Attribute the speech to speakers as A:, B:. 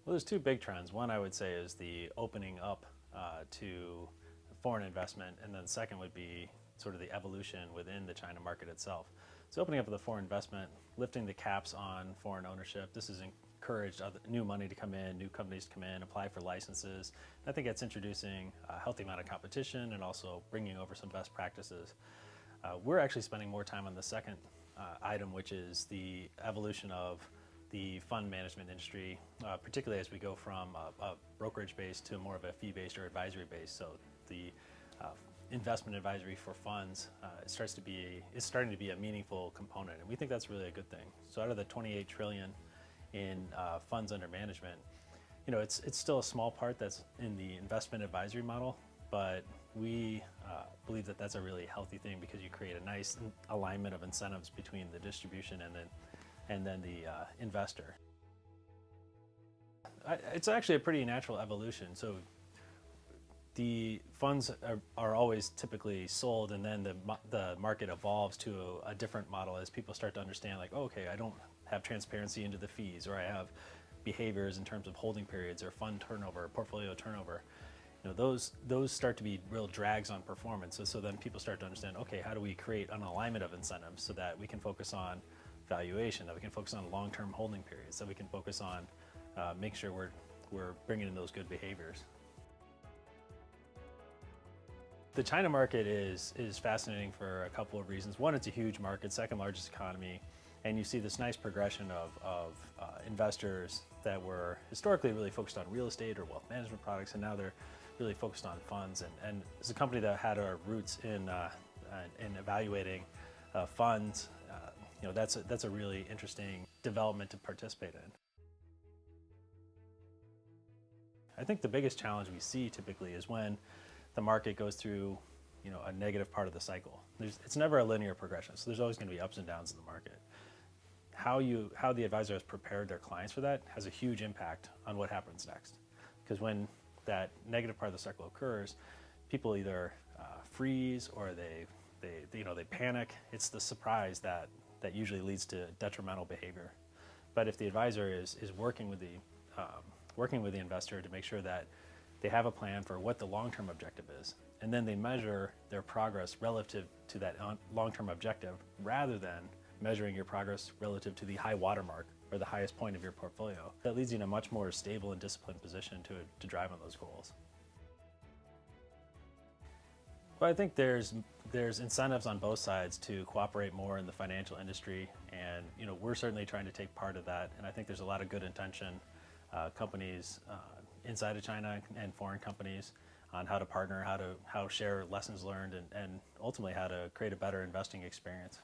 A: Well, there's two big trends. One, I would say, is the opening up to foreign investment, and then the second would be sort of the evolution within the China market itself. So opening up of the foreign investment, lifting the caps on foreign ownership, this has encouraged new money to come in, new companies to come in, apply for licenses. I think it's introducing a healthy amount of competition and also bringing over some best practices. We're actually spending more time on the second item, which is the evolution of the fund management industry, particularly as we go from a brokerage base to more of a fee-based or advisory base. So the investment advisory for funds is starting to be a meaningful component, and we think that's really a good thing. So out of the 28 trillion in funds under management, it's still a small part that's in the investment advisory model, but we believe that that's a really healthy thing because you create a nice alignment of incentives between the distribution and then the investor. It's actually a pretty natural evolution. So the funds are always typically sold, and then the market evolves to a different model as people start to understand, like, oh, okay, I don't have transparency into the fees, or I have behaviors in terms of holding periods or fund turnover, portfolio turnover. Those start to be real drags on performance. So then people start to understand, okay, how do we create an alignment of incentives so that we can focus on valuation, that we can focus on long-term holding periods, that we can focus on make sure we're bringing in those good behaviors. The China market is fascinating for a couple of reasons. One, it's a huge market, second largest economy, and you see this nice progression of investors that were historically really focused on real estate or wealth management products, and now they're really focused on funds. And it's a company that had our roots in evaluating funds. That's a really interesting development to participate in. I think the biggest challenge we see typically is when the market goes through a negative part of the cycle. It's never a linear progression, so there's always going to be ups and downs in the market. How the advisor has prepared their clients for that has a huge impact on what happens next. Because when that negative part of the cycle occurs, people either freeze or they panic. It's the surprise that usually leads to detrimental behavior. But if the advisor is working with the investor to make sure that they have a plan for what the long-term objective is, and then they measure their progress relative to that long-term objective, rather than measuring your progress relative to the high watermark or the highest point of your portfolio, that leads you in a much more stable and disciplined position to drive on those goals. Well, I think there's incentives on both sides to cooperate more in the financial industry, and we're certainly trying to take part of that. And I think there's a lot of good intention, companies inside of China and foreign companies, on how to partner, how to share lessons learned, and ultimately how to create a better investing experience.